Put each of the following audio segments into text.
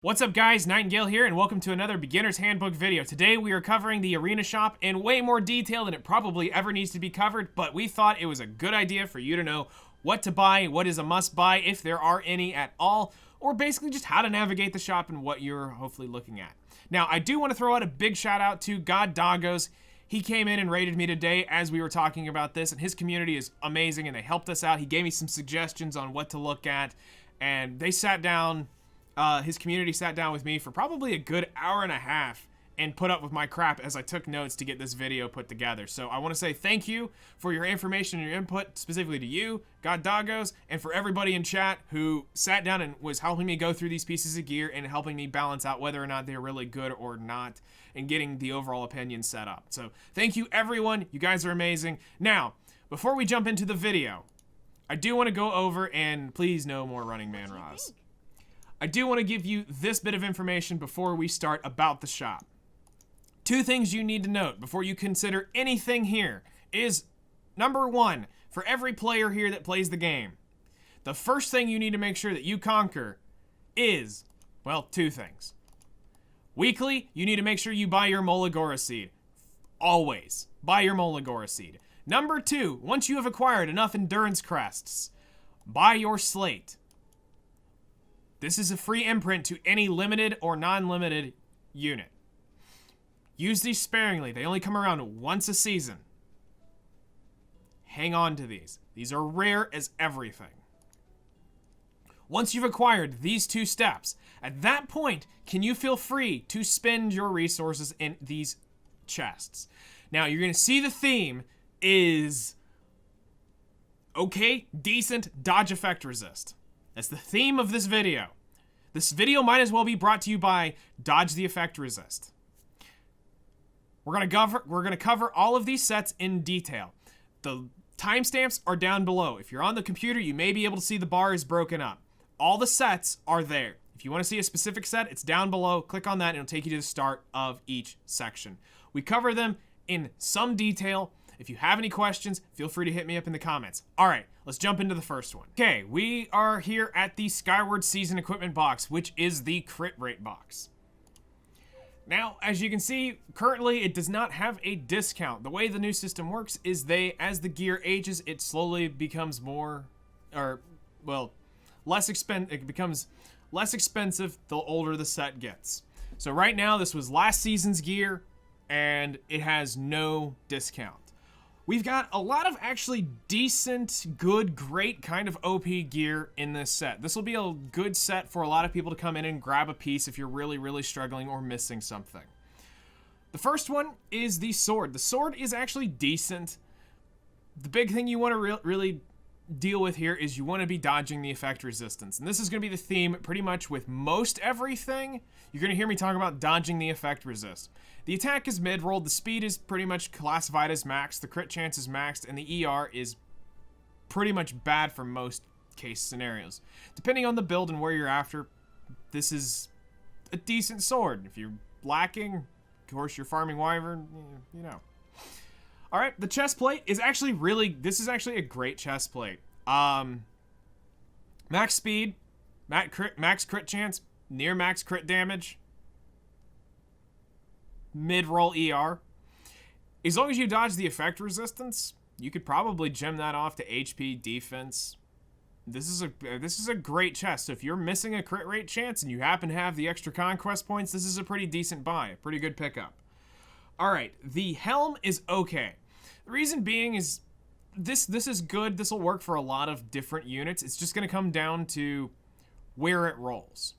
What's up guys, Nightingale here, and welcome to another Beginner's Handbook video. Today we are covering the Arena Shop in way more detail than it probably ever needs to be covered, but we thought it was a good idea for you to know what to buy, what is a must buy, if there are any at all, or basically just how to navigate the shop and what you're hopefully looking at. Now, I do want to throw out a big shout out to God Doggos. He came in and rated me today as we were talking about this, and his community is amazing, and they helped us out. He gave me some suggestions on what to look at, and they sat down. His community sat down with me for probably a good hour and a half and put up with my crap as I took notes to get this video put together. So I want to say thank you for your information and your input, specifically to you, God Doggos, and for everybody in chat who sat down and was helping me go through these pieces of gear and helping me balance out whether or not they're really good or not and getting the overall opinion set up. So thank you everyone, you guys are amazing. Now, before we jump into the video, I do want to go over, and please no more Running Man Roz. I do want to give you this bit of information before we start about the shop. Two things you need to note before you consider anything here is, number one, for every player here that plays the game, the first thing you need to make sure that you conquer is, well, two things. Weekly, you need to make sure you buy your Molagora seed. Always. Buy your Molagora seed. Number two, once you have acquired enough endurance crests, buy your slate. This is a free imprint to any limited or non-limited unit. Use these sparingly. They only come around once a season. Hang on to these. These are rare as everything. Once you've acquired these two steps, at that point, can you feel free to spend your resources in these chests. Now, you're going to see the theme is okay, decent, dodge effect resist. That's the theme of this video. This video might as well be brought to you by Dodge the Effect Resist. We're gonna cover all of these sets in detail. The timestamps are down below. If you're on the computer, you may be able to see the bar is broken up. All the sets are there. If you want to see a specific set, it's down below. Click on that and it'll take you to the start of each section. We cover them in some detail. If you have any questions, feel free to hit me up in the comments. All right, let's jump into the first one. Okay, we are here at the Skyward Season Equipment box, which is the crit rate box. Now, as you can see, currently it does not have a discount. The way the new system works is as the gear ages, it slowly becomes more, it becomes less expensive the older the set gets. So right now, this was last season's gear, and it has no discount. We've got a lot of actually decent, good, great kind of OP gear in this set. This will be a good set for a lot of people to come in and grab a piece if you're really, really struggling or missing something. The first one is the sword. The sword is actually decent. The big thing you want to really deal with here is you want to be dodging the effect resistance. And this is going to be the theme pretty much with most everything. You're going to hear me talk about dodging the effect resist. The attack is mid-rolled, the speed is pretty much classified as maxed, the crit chance is maxed, and the ER is pretty much bad for most case scenarios. Depending on the build and where you're after, this is a decent sword. If you're lacking, of course you're farming Wyvern, you know. Alright, the chest plate is actually this is actually a great chest plate. Max speed, max crit chance, near max crit damage, mid-roll ER. As long as you dodge the effect resistance, you could probably gem that off to HP defense. This is a great chest. So if you're missing a crit rate chance and you happen to have the extra conquest points, this is a pretty decent buy, a pretty good pickup. Alright, the helm is okay. The reason being is this is good. This will work for a lot of different units. It's just going to come down to where it rolls.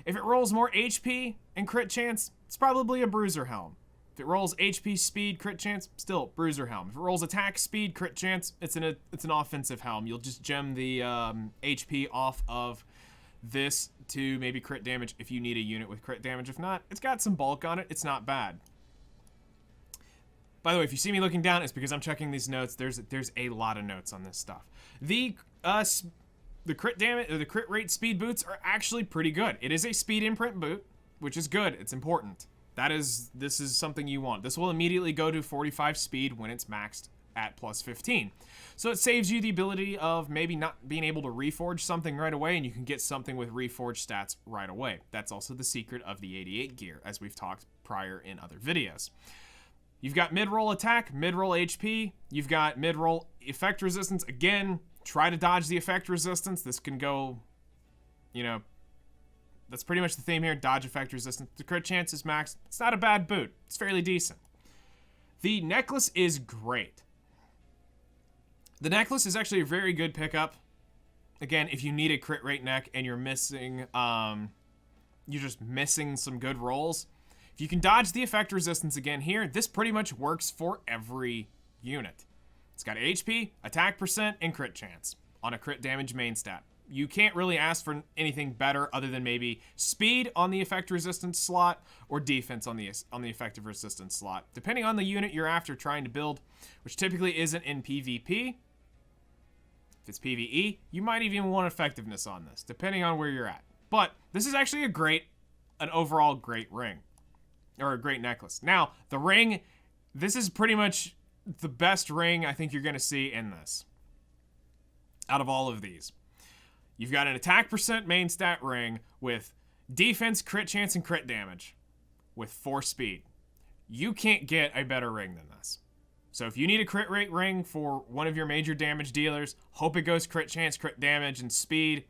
If it rolls more HP and crit chance, it's probably a bruiser helm. If it rolls HP speed crit chance, still bruiser helm. If it rolls attack speed crit chance, it's an offensive helm. You'll just gem the HP off of this to maybe crit damage if you need a unit with crit damage. If not, it's got some bulk on it. It's not bad. By the way, if you see me looking down, it's because I'm checking these notes. There's a lot of notes on this stuff. The crit damage, or the crit rate speed boots are actually pretty good. It is a speed imprint boot, which is good. It's important. This is something you want. This will immediately go to 45 speed when it's maxed at plus 15. So it saves you the ability of maybe not being able to reforge something right away, and you can get something with reforged stats right away. That's also the secret of the 88 gear, as we've talked prior in other videos. You've got mid-roll attack, mid-roll HP. You've got mid-roll effect resistance. Again, try to dodge the effect resistance. This can go, you know, that's pretty much the theme here. Dodge effect resistance. The crit chance is maxed. It's not a bad boot. It's fairly decent. The necklace is great. The necklace is actually a very good pickup. Again, if you need a crit rate neck and you're missing, you're just missing some good rolls. If you can dodge the effect resistance again here, this pretty much works for every unit. It's got HP, attack percent, and crit chance on a crit damage main stat. You can't really ask for anything better other than maybe speed on the effect resistance slot or defense on the effective resistance slot, depending on the unit you're after trying to build, which typically isn't in PvP. If it's PvE, you might even want effectiveness on this, depending on where you're at. But this is actually an overall great ring, or a great necklace. Now, the ring, this is pretty much the best ring I think you're going to see in this, out of all of these. You've got an attack percent main stat ring with defense, crit chance, and crit damage with 4 speed. You can't get a better ring than this. So if you need a crit rate ring for one of your major damage dealers, hope it goes crit chance, crit damage, and speed.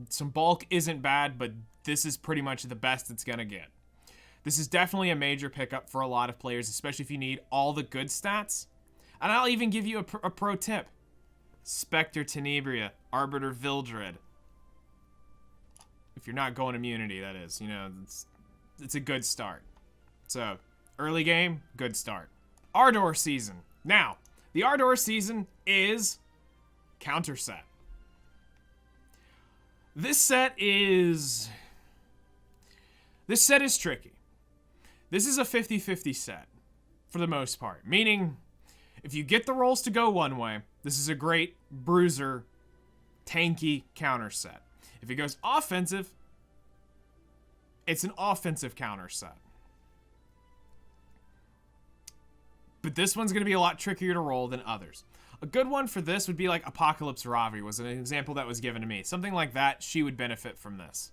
Some bulk isn't bad, but this is pretty much the best it's going to get. This is definitely a major pickup for a lot of players, especially if you need all the good stats. And I'll even give you a pro tip. Spectre Tenebria, Arbiter Vildred. If you're not going immunity, that is. You know, it's a good start. So, early game, good start. Ardor season. Now, the Ardor season is counter set. This set is tricky. This is a 50-50 set, for the most part. Meaning, if you get the rolls to go one way, this is a great bruiser, tanky counter set. If it goes offensive, it's an offensive counter set. But this one's going to be a lot trickier to roll than others. A good one for this would be like Apocalypse Ravi was an example that was given to me. Something like that, she would benefit from this.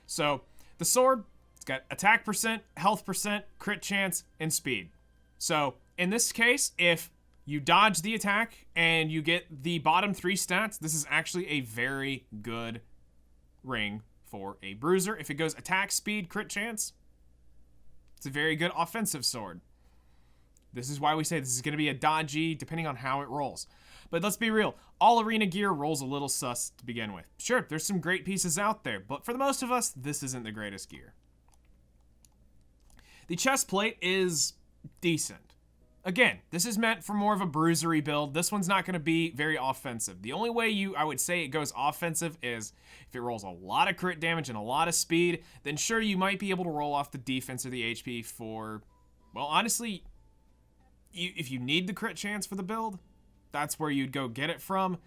So, the sword, it's got attack percent, health percent, crit chance, and speed. So, in this case, if you dodge the attack and you get the bottom 3 stats, this is actually a very good ring for a bruiser. If it goes attack, speed, crit chance, it's a very good offensive sword. This is why we say this is going to be a dodgy, depending on how it rolls. But let's be real, all arena gear rolls a little sus to begin with. Sure, there's some great pieces out there, but for the most of us, this isn't the greatest gear. The chest plate is decent. Again, this is meant for more of a bruisery build. This one's not going to be very offensive. The only way I would say it goes offensive is if it rolls a lot of crit damage and a lot of speed, then sure, you might be able to roll off the defense or the HP for, well, honestly, if you need the crit chance for the build, that's where you'd go get it from.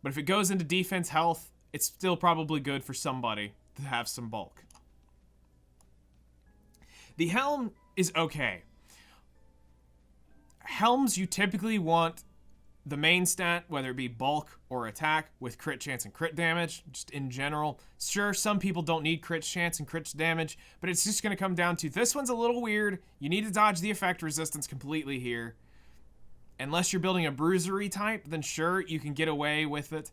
But if it goes into defense health, it's still probably good for somebody to have some bulk. The helm is okay. Helms, you typically want the main stat, whether it be bulk or attack, with crit chance and crit damage, just in general. Sure, some people don't need crit chance and crit damage, but it's just going to come down to, this one's a little weird. You need to dodge the effect resistance completely here. Unless you're building a bruisery type, then sure, you can get away with it.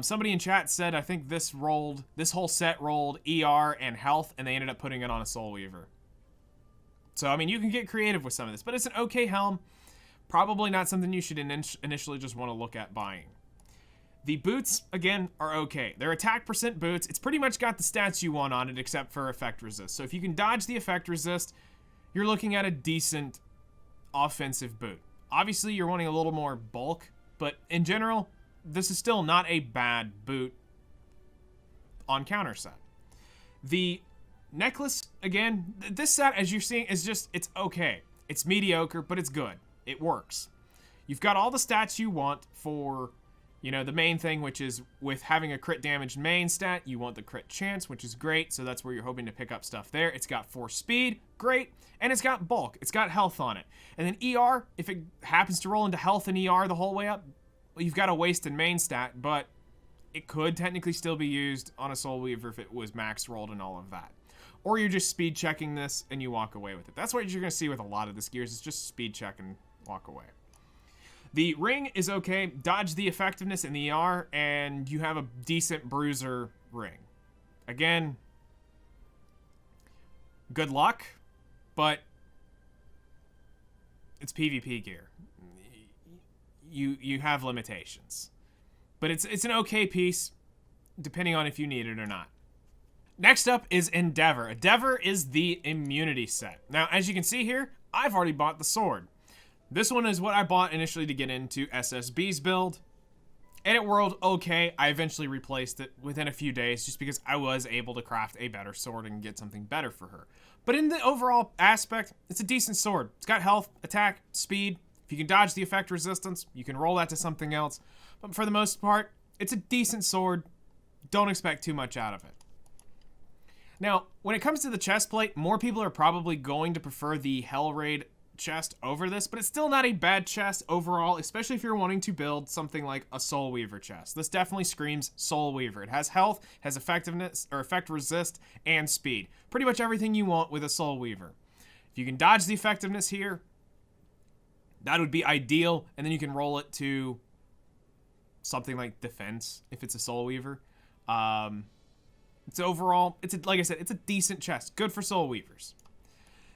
Somebody in chat said, I think this whole set rolled ER and health, and they ended up putting it on a Soul Weaver. So, I mean, you can get creative with some of this, but it's an okay helm. Probably not something you should initially just want to look at buying. The boots, again, are okay. They're attack percent boots. It's pretty much got the stats you want on it except for effect resist. So if you can dodge the effect resist, you're looking at a decent offensive boot. Obviously, you're wanting a little more bulk, but in general, this is still not a bad boot on counter set. The necklace, again, this set, as you're seeing, is just, it's okay. It's mediocre, but it's good. It works. You've got all the stats you want for You know, the main thing, which is with having a crit damage main stat, you want the crit chance, which is great. So that's where you're hoping to pick up stuff there. It's got 4 speed, great. And it's got bulk, it's got health on it. And then ER, if it happens to roll into health and ER the whole way up, well, you've got a wasted main stat, but it could technically still be used on a Soul Weaver if it was max rolled and all of that. Or you're just speed checking this and you walk away with it. That's what you're gonna see with a lot of this gears, is just speed check and walk away. The ring is okay. Dodge the effectiveness in the ER, and you have a decent bruiser ring. Again, good luck, but it's PvP gear. You have limitations. But it's an okay piece, depending on if you need it or not. Next up is Endeavor. Endeavor is the immunity set. Now, as you can see here, I've already bought the sword. This one is what I bought initially to get into SSB's build, and it rolled okay. I eventually replaced it within a few days just because I was able to craft a better sword and get something better for her. But in the overall aspect, it's a decent sword. It's got health, attack, speed. If you can dodge the effect resistance, you can roll that to something else. But for the most part, it's a decent sword. Don't expect too much out of it. Now, when it comes to the chest plate, more people are probably going to prefer the Hell Raid chest over this, but it's still not a bad chest overall, especially if you're wanting to build something like a Soul Weaver chest. This definitely screams Soul Weaver. It has health, has effectiveness or effect resist, and speed. Pretty much everything you want with a Soul Weaver. If you can dodge the effectiveness here, that would be ideal, and then you can roll it to something like defense if it's a Soul Weaver. It's overall, like I said, it's a decent chest. Good for Soul Weavers.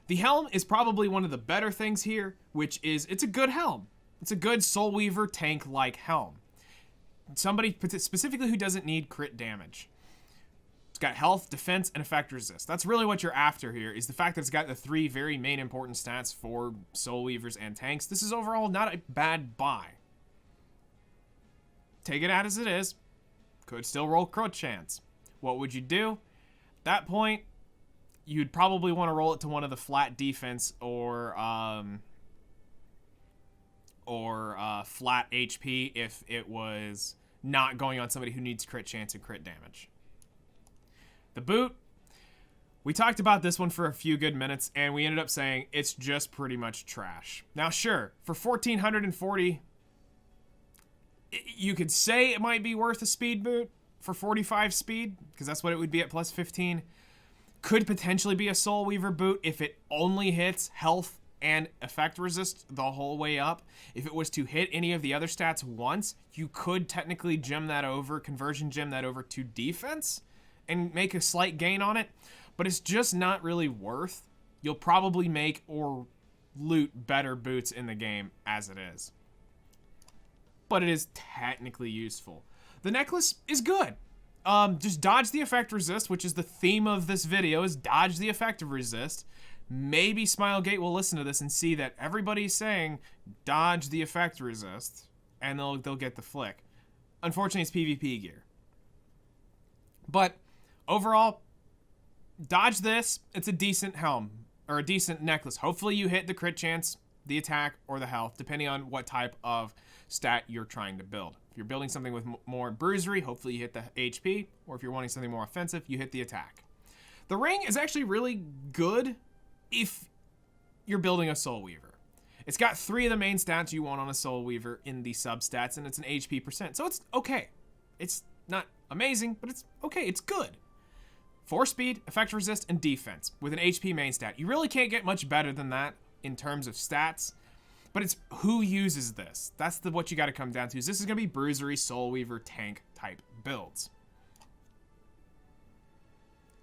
The helm is probably one of the better things here, which is, it's a good helm. It's a good Soul Weaver tank-like helm. Somebody specifically who doesn't need crit damage. It's got health, defense, and effect resist. That's really what you're after here, is the fact that it's got the 3 very main important stats for Soul Weavers and tanks. This is overall not a bad buy. Take it out as it is. Could still roll crit chance. What would you do? At that point, you'd probably want to roll it to one of the flat defense or flat HP if it was not going on somebody who needs crit chance and crit damage. The boot, we talked about this one for a few good minutes, and we ended up saying it's just pretty much trash. Now, sure, for 1,440, you could say it might be worth a speed boot for 45 speed, because that's what it would be at plus 15. Could potentially be a Soul Weaver boot if it only hits health and effect resist the whole way up. If it was to hit any of the other stats once, you could technically conversion gem that over to defense and make a slight gain on it, but it's just not really worth. You'll probably make or loot better boots in the game as it is. But it is technically useful. The necklace is good. Just dodge the effect resist, which is the theme of this video, is dodge the effective resist. Maybe Smilegate will listen to this and see that everybody's saying dodge the effect resist, and they'll get the flick. Unfortunately, it's PvP gear. But overall, dodge this. It's a decent helm, or a decent necklace. Hopefully you hit the crit chance, the attack, or the health, depending on what type of stat you're trying to build. If you're building something with more bruisery, hopefully you hit the HP, or if you're wanting something more offensive, you hit the attack. The ring is actually really good if you're building a Soul Weaver. It's got 3 of the main stats you want on a Soul Weaver in the substats, and it's an HP percent, so it's okay. It's not amazing, but it's okay, it's good. 4 speed, effect resist, and defense with an HP main stat. You really can't get much better than that in terms of stats. But it's who uses this. That's what you got to come down to. Is this is going to be bruisery, Soul Weaver, tank type builds.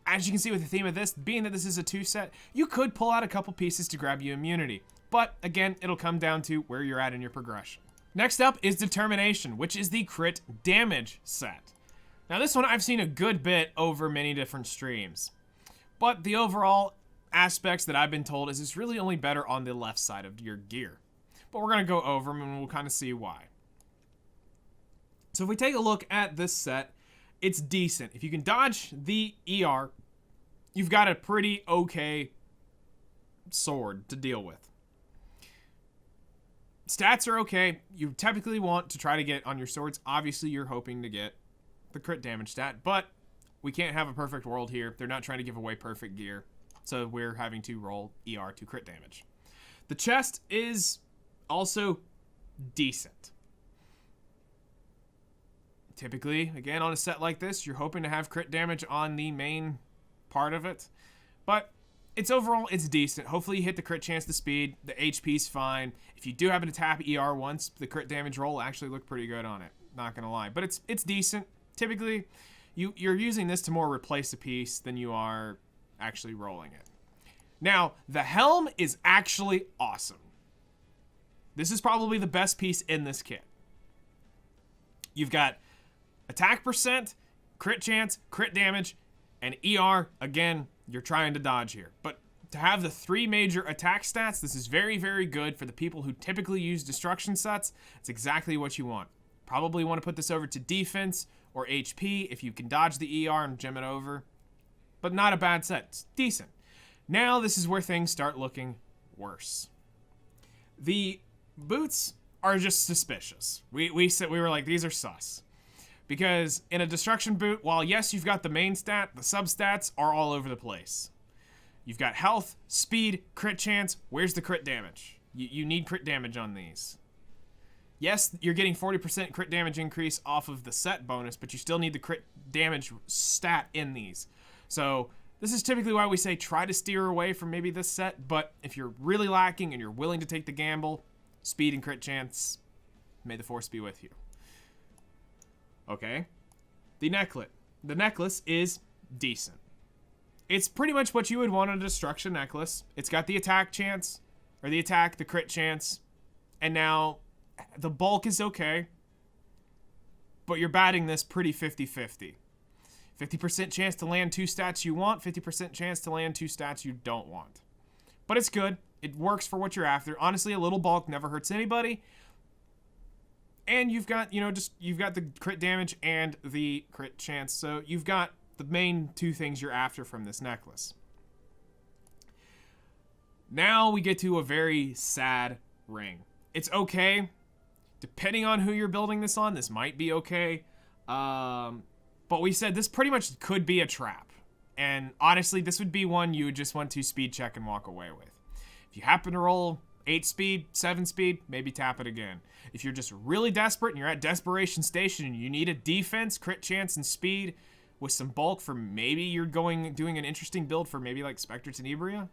As you can see with the theme of this, being that this is a 2 set, you could pull out a couple pieces to grab you immunity. But again, it'll come down to where you're at in your progression. Next up is Determination, which is the crit damage set. Now this one I've seen a good bit over many different streams. But the overall aspects that I've been told is it's really only better on the left side of your gear. But we're going to go over them and we'll kind of see why. So if we take a look at this set, it's decent. If you can dodge the ER, you've got a pretty okay sword to deal with. stats are okay. You typically want to try to get on your swords. Obviously, you're hoping to get the crit damage stat, but we can't have a perfect world here. They're not trying to give away perfect gear, so we're having to roll ER to crit damage. The chest is also decent. Typically, again, on a set like this, you're hoping to have crit damage on the main part of it, but it's decent. Hopefully you hit the crit chance, the speed, the HP's fine. If you do happen to tap ER once, the crit damage roll actually looked pretty good on it, not gonna lie. But it's decent. Typically, you're using this to more replace a piece than you are actually rolling it. Now, the helm is actually awesome. This is probably the best piece in this kit. You've got attack percent, crit chance, crit damage, and ER. Again, you're trying to dodge here. But to have the 3 major attack stats, this is very, very good for the people who typically use destruction sets. It's exactly what you want. Probably want to put this over to defense or HP if you can dodge the ER and gem it over. But not a bad set. It's decent. Now this is where things start looking worse. The boots are just suspicious. We were like, these are sus. Because in a destruction boot, while yes, you've got the main stat, the substats are all over the place. You've got health, speed, crit chance. Where's the crit damage? You need crit damage on these. Yes, you're getting 40% crit damage increase off of the set bonus, but you still need the crit damage stat in these. So this is typically why we say try to steer away from maybe this set, but if you're really lacking and you're willing to take the gamble, speed and crit chance, may the force be with you. Okay, the necklace is decent. It's pretty much what you would want on a destruction necklace. It's got the attack chance, or the crit chance, and now the bulk is okay, but you're batting this pretty 50-50. 50% chance to land 2 stats you want, 50% chance to land 2 stats you don't want. But it's good. It works for what you're after. Honestly, a little bulk never hurts anybody. And you've got, you've got the crit damage and the crit chance. So you've got the main 2 things you're after from this necklace. Now we get to a very sad ring. It's okay. Depending on who you're building this on, this might be okay. But we said this pretty much could be a trap. And honestly, this would be one you would just want to speed check and walk away with. If you happen to roll 8 speed, 7 speed, maybe tap it again. If you're just really desperate and you're at desperation station and you need a defense, crit chance, and speed with some bulk for maybe you're doing an interesting build for maybe like Spectre Tenebria,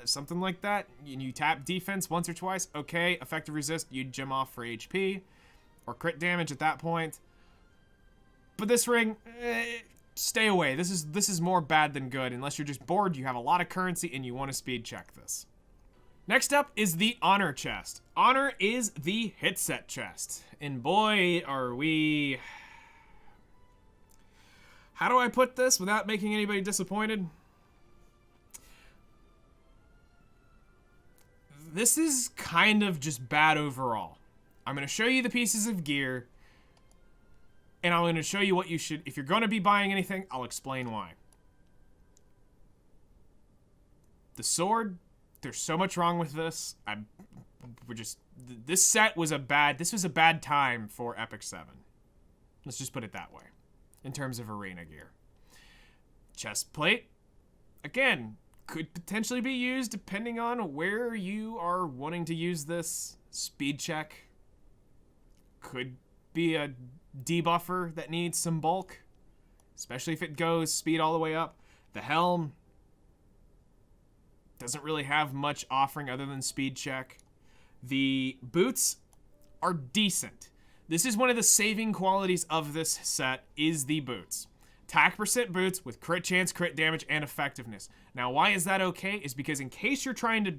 something like that, and you tap defense once or twice, okay, effective resist, you gem off for HP or crit damage at that point. But this ring, stay away. This is more bad than good unless you're just bored, you have a lot of currency, and you want to speed check this. Next up is the Honor chest. Honor is the hit set chest. And boy, are we... How do I put this without making anybody disappointed? This is kind of just bad overall. I'm going to show you the pieces of gear, and I'm going to show you what you should... If you're going to be buying anything, I'll explain why. The sword... There's so much wrong with this. This set was this was a bad time for Epic 7. Let's just put it that way. In terms of arena gear. Chest plate, again, could potentially be used depending on where you are wanting to use this. Speed check. Could be a debuffer that needs some bulk. Especially if it goes speed all the way up. The helm doesn't really have much offering other than speed check. The boots are decent. This is one of the saving qualities of this set is the boots. Attack percent boots with crit chance, crit damage, and effectiveness. Now, why is that okay? Is because in case you're trying to...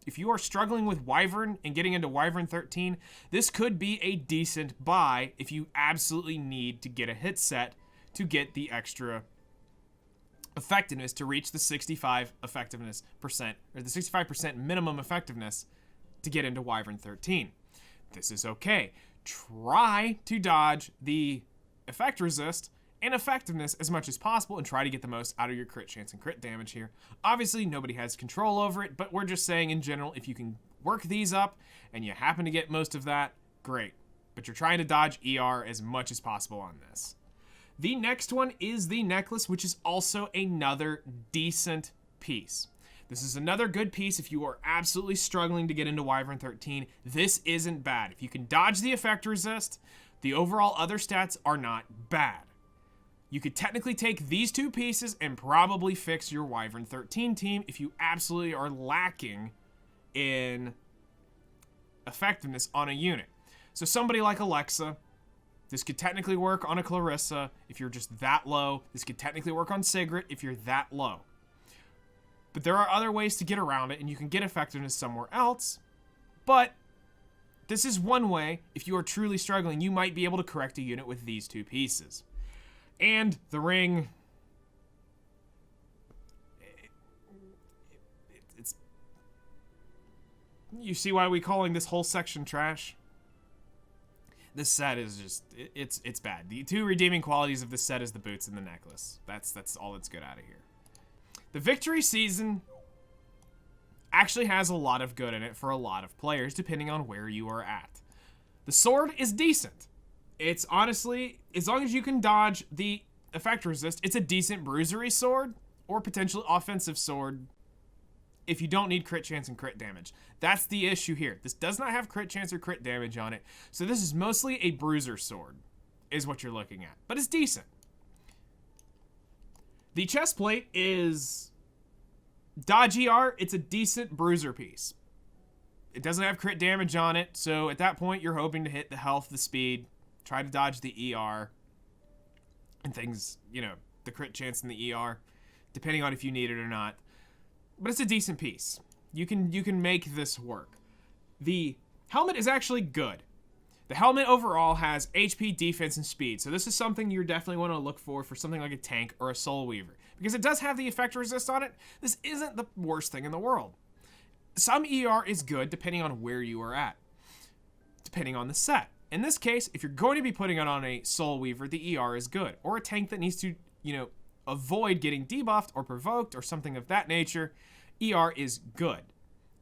If you are struggling with Wyvern and getting into Wyvern 13, this could be a decent buy if you absolutely need to get a hit set to get the extra effectiveness to reach the 65 effectiveness percent, or the 65% minimum effectiveness to get into Wyvern 13. This is okay. Try to dodge the effect resist and effectiveness as much as possible and try to get the most out of your crit chance and crit damage here. Obviously, nobody has control over it, but we're just saying in general, if you can work these up and you happen to get most of that, great. But you're trying to dodge ER as much as possible on this. The next one is the necklace, which is also another decent piece. This is another good piece if you are absolutely struggling to get into Wyvern 13. This isn't bad. If you can dodge the effect resist, the overall other stats are not bad. You could technically take these two pieces and probably fix your Wyvern 13 team if you absolutely are lacking in effectiveness on a unit. So somebody like Alexa, this could technically work on a Clarissa if you're just that low. This could technically work on Sigrid if you're that low. But there are other ways to get around it, and you can get effectiveness somewhere else. But this is one way. If you are truly struggling, you might be able to correct a unit with these two pieces. And the ring, it's, you see why we're calling this whole section trash? This set is just, it's bad. The two redeeming qualities of this set is the boots and the necklace. That's all that's good out of here. The victory season actually has a lot of good in it for a lot of players, depending on where you are at. The sword is decent. It's honestly, as long as you can dodge the effect resist, it's a decent bruisery sword or potentially offensive sword if you don't need crit chance and crit damage. That's the issue here. This does not have crit chance or crit damage on it, so this is mostly a bruiser sword is what you're looking at, but it's decent. The chest plate is dodge ER. It's a decent bruiser piece. It doesn't have crit damage on it, so at that point you're hoping to hit the health, the speed, try to dodge the ER, and things, you know, the crit chance and the ER, depending on if you need it or not. But it's a decent piece. You can make this work. The helmet is actually good. The helmet overall has HP, defense, and speed, so this is something you definitely want to look for something like a tank or a Soul Weaver. Because it does have the effect resist on it, this isn't the worst thing in the world. Some ER is good depending on where you are at, depending on the set. In this case, if you're going to be putting it on a Soul Weaver, the ER is good. Or a tank that needs to, you know, avoid getting debuffed or provoked or something of that nature, ER is good.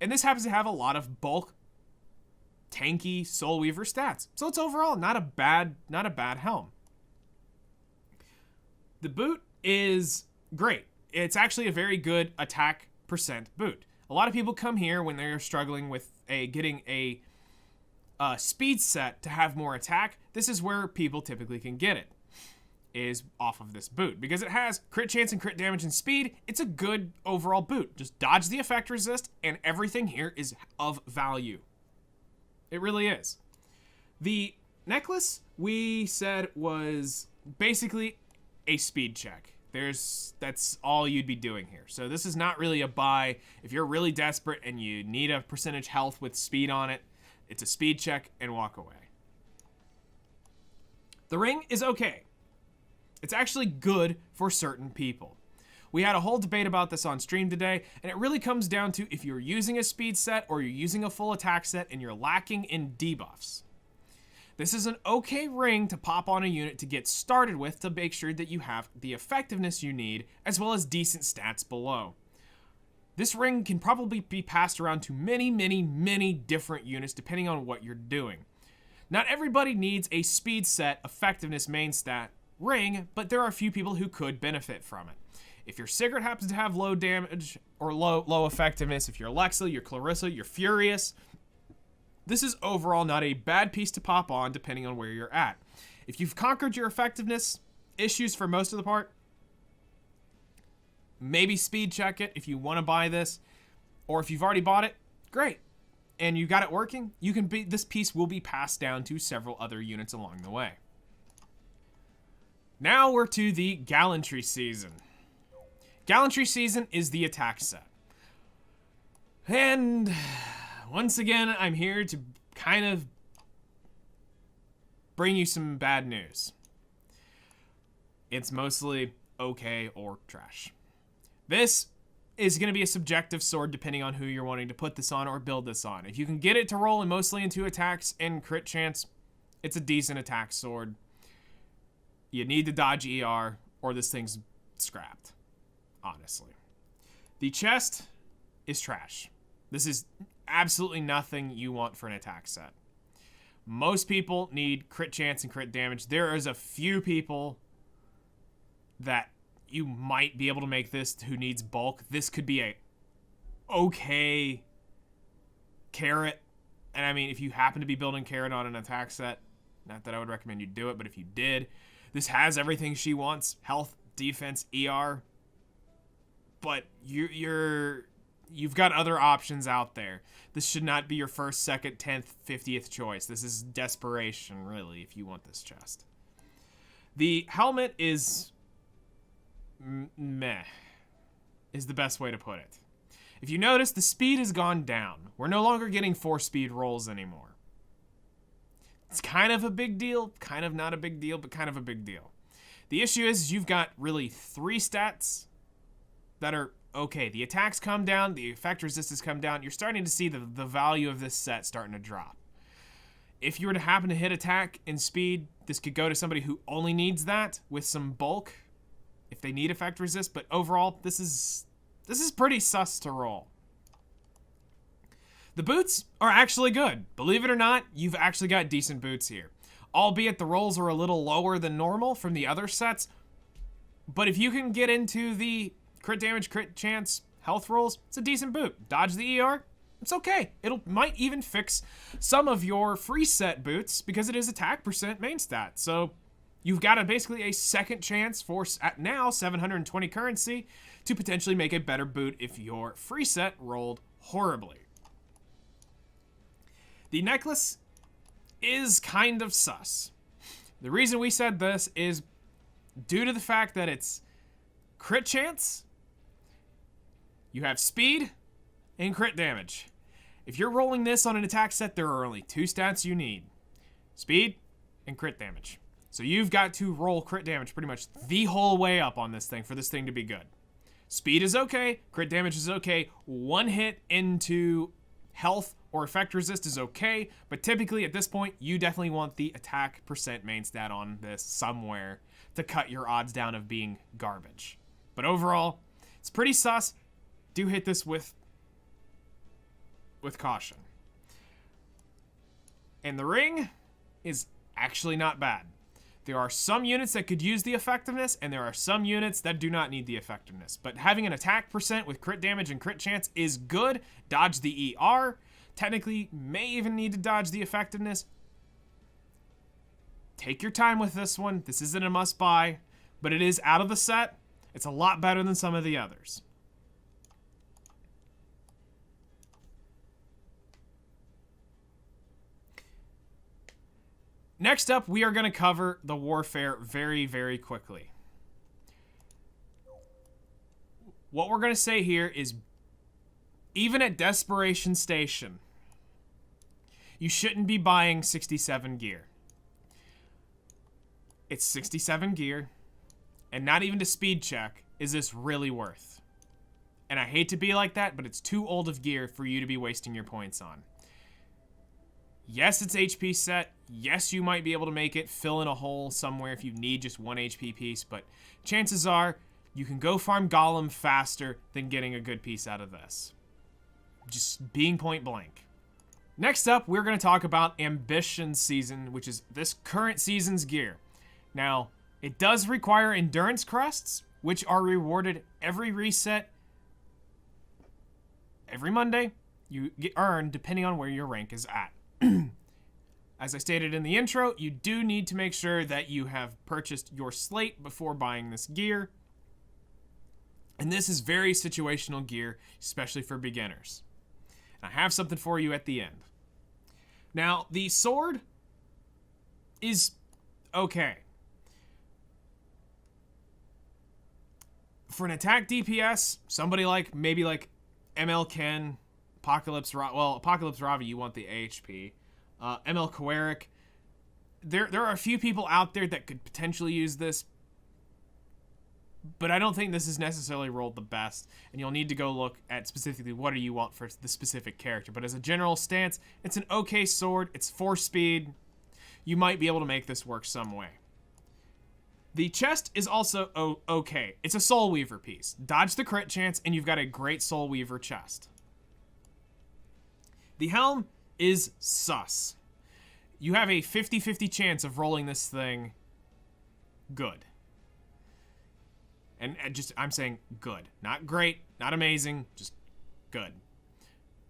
And this happens to have a lot of bulk tanky Soul Weaver stats. So it's overall not a bad helm. The boot is great. It's actually a very good attack percent boot. A lot of people come here when they're struggling with getting a speed set to have more attack. This is where people typically can get it, is off of this boot. Because it has crit chance and crit damage and speed, it's a good overall boot. Just dodge the effect resist and everything here is of value. It really is. The necklace, we said, was basically a speed check. That's all you'd be doing here. So this is not really a buy. If you're really desperate and you need a percentage health with speed on it, it's a speed check and walk away. The ring is okay. It's actually good for certain people. We had a whole debate about this on stream today, and it really comes down to if you're using a speed set or you're using a full attack set and you're lacking in debuffs. This is an okay ring to pop on a unit to get started with to make sure that you have the effectiveness you need, as well as decent stats below. This ring can probably be passed around to many different units depending on what you're doing. Not everybody needs a speed set effectiveness main stat ring, but there are a few people who could benefit from it. If your Sigrid happens to have low damage or low effectiveness, if you're Alexa, you're Clarissa, you're Furious, this is overall not a bad piece to pop on depending on where you're at. If you've conquered your effectiveness issues for most of the part, maybe speed check it if you want to buy this, or if you've already bought it, great. And you got it working, this piece will be passed down to several other units along the way. Now we're to the Gallantry season. Gallantry season is the attack set. And once again, I'm here to kind of bring you some bad news. It's mostly okay or trash. This is going to be a subjective sword depending on who you're wanting to put this on or build this on. If you can get it to roll in mostly into attacks and crit chance, it's a decent attack sword. You need to dodge ER or this thing's scrapped, honestly. The chest is trash. This is absolutely nothing you want for an attack set. Most people need crit chance and crit damage. There is a few people that you might be able to make this who needs bulk. This could be a okay carrot. And I mean, if you happen to be building carrot on an attack set, not that I would recommend you do it, but if you did, this has everything she wants: health, defense, ER. But you've got other options out there. This should not be your first, second, 10th, 50th choice. This is desperation, really, if you want this chest. The helmet is meh, is the best way to put it. If you notice, the speed has gone down. We're no longer getting 4-speed rolls anymore. It's kind of a big deal, kind of not a big deal, but kind of a big deal. The issue is you've got really 3 stats that are okay. The attacks come down, the effect resistance come down. You're starting to see the value of this set starting to drop. If you were to happen to hit attack and speed, this could go to somebody who only needs that with some bulk if they need effect resist, but overall, this is pretty sus to roll. The boots are actually good. Believe it or not, you've actually got decent boots here. Albeit the rolls are a little lower than normal from the other sets, but if you can get into the crit damage, crit chance, health rolls, it's a decent boot. Dodge the ER, it's okay. Might even fix some of your free set boots because it is attack percent main stat. So you've got basically a second chance for, at now, 720 currency to potentially make a better boot if your free set rolled horribly. The necklace is kind of sus. The reason we said this is due to the fact that it's crit chance, you have speed, and crit damage. If you're rolling this on an attack set, there are only 2 stats you need: speed and crit damage. So you've got to roll crit damage pretty much the whole way up on this thing for this thing to be good. Speed is okay, crit damage is okay, 1 hit into health or effect resist is okay, but typically at this point, you definitely want the attack percent main stat on this somewhere to cut your odds down of being garbage. But overall, it's pretty sus. Do hit this with caution. And the ring is actually not bad. There are some units that could use the effectiveness, and there are some units that do not need the effectiveness. But having an attack percent with crit damage and crit chance is good. Dodge the ER. Technically, may even need to dodge the effectiveness. Take your time with this one. This isn't a must-buy, but it is out of the set. It's a lot better than some of the others. Next up, we are going to cover the warfare very, very quickly. What we're going to say here is, even at Desperation Station, you shouldn't be buying 67 gear. It's 67 gear, and not even to speed check is this really worth. And I hate to be like that, but it's too old of gear for you to be wasting your points on. Yes, it's HP set. Yes, you might be able to make it fill in a hole somewhere if you need just 1 HP piece, but chances are you can go farm Golem faster than getting a good piece out of this. Just being point blank. Next up, we're going to talk about Ambition Season, which is this current season's gear. Now, it does require Endurance Crests, which are rewarded every reset, every Monday. You earn depending on where your rank is at. As I stated in the intro, you do need to make sure that you have purchased your slate before buying this gear. And this is very situational gear, especially for beginners. And I have something for you at the end. Now, the sword is okay. For an attack DPS, somebody like, maybe like ML Ken, Apocalypse Ravi, you want the AHP. ML Koeric. There are a few people out there that could potentially use this, but I don't think this is necessarily rolled the best, and you'll need to go look at specifically what do you want for the specific character. But as a general stance, it's an okay sword. It's 4 speed. You might be able to make this work some way. The chest is also okay. It's a Soul Weaver piece. Dodge the crit chance, and you've got a great Soul Weaver chest. The helm is sus. You have a 50-50 chance of rolling this thing good. And I'm saying good. Not great, not amazing, just good.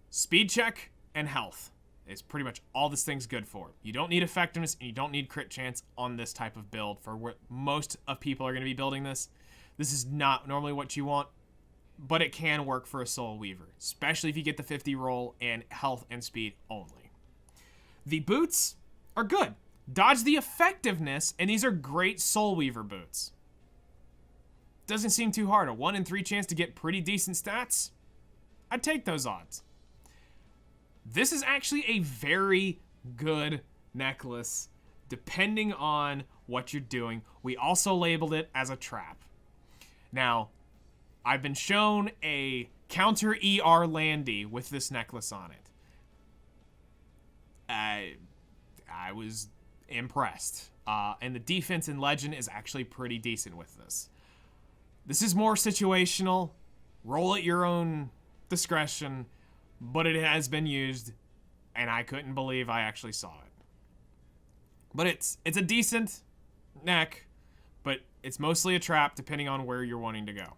Speed check and health is pretty much all this thing's good for. You don't need effectiveness and you don't need crit chance on this type of build for what most of people are going to be building this. This is not normally what you want, but it can work for a Soul Weaver, especially if you get the 50 roll and health and speed only. The boots are good. Dodge the effectiveness, and these are great Soul Weaver boots. Doesn't seem too hard. A 1 in 3 chance to get pretty decent stats. I'd take those odds. This is actually a very good necklace, depending on what you're doing. We also labeled it as a trap. Now, I've been shown a counter ER Landy with this necklace on it. I was impressed. And the defense in Legend is actually pretty decent with this. This is more situational. Roll at your own discretion. But it has been used, and I couldn't believe I actually saw it. But it's a decent neck, but it's mostly a trap depending on where you're wanting to go.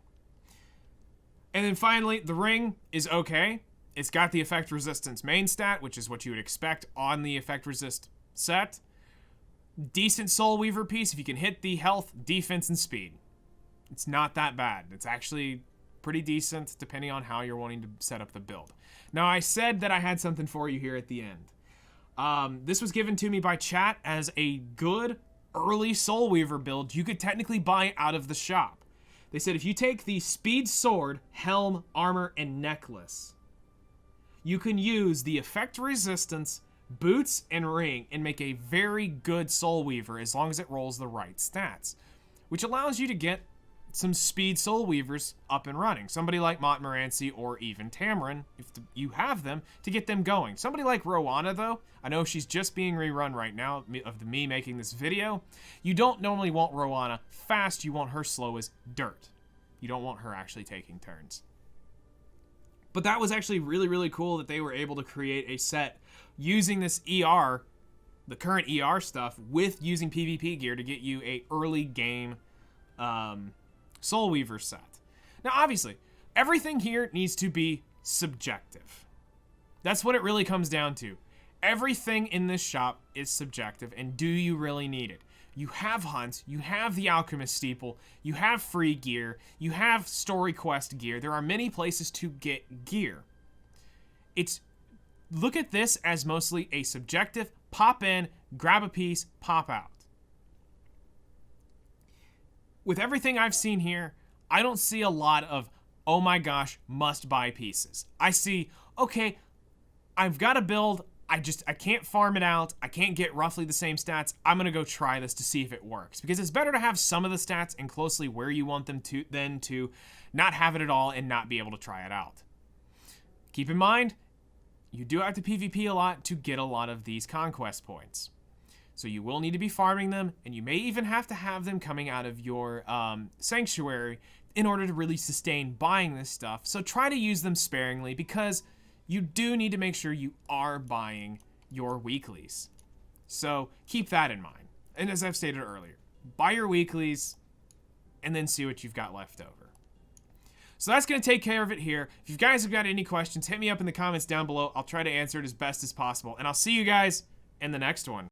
And then finally, the ring is okay. It's got the effect resistance main stat, which is what you would expect on the effect resist set. Decent Soul Weaver piece if you can hit the health, defense, and speed. It's not that bad. It's actually pretty decent depending on how you're wanting to set up the build. Now, I said that I had something for you here at the end. This was given to me by chat as a good early Soul Weaver build you could technically buy out of the shop. They said if you take the speed sword, helm, armor, and necklace, you can use the effect resistance, boots, and ring and make a very good Soul Weaver as long as it rolls the right stats, which allows you to get some speed Soul Weavers up and running. Somebody like Montmorency or even Tamarin, if you have them, to get them going. Somebody like Rowana, though, I know she's just being rerun right now of me making this video. You don't normally want Rowana fast, you want her slow as dirt. You don't want her actually taking turns. But that was actually really, really cool that they were able to create a set using this ER, the current ER stuff, with using PvP gear to get you a early game Soul Weaver set. Now, obviously, everything here needs to be subjective. That's what it really comes down to. Everything in this shop is subjective, and do you really need it? You have hunts, you have the Alchemist Steeple, you have free gear, you have story quest gear. There are many places to get gear. Look at this as mostly a subjective, pop in, grab a piece, pop out. With everything I've seen here, I don't see a lot of, oh my gosh, must buy pieces. I see, okay, I've got a build, I can't farm it out, I can't get roughly the same stats, I'm gonna go try this to see if it works. Because it's better to have some of the stats and closely where you want them to than to not have it at all and not be able to try it out. Keep in mind, you do have to PvP a lot to get a lot of these conquest points. So you will need to be farming them, and you may even have to have them coming out of your sanctuary in order to really sustain buying this stuff. So try to use them sparingly because you do need to make sure you are buying your weeklies. So keep that in mind. And as I've stated earlier, buy your weeklies and then see what you've got left over. So that's going to take care of it here. If you guys have got any questions, hit me up in the comments down below. I'll try to answer it as best as possible. And I'll see you guys in the next one.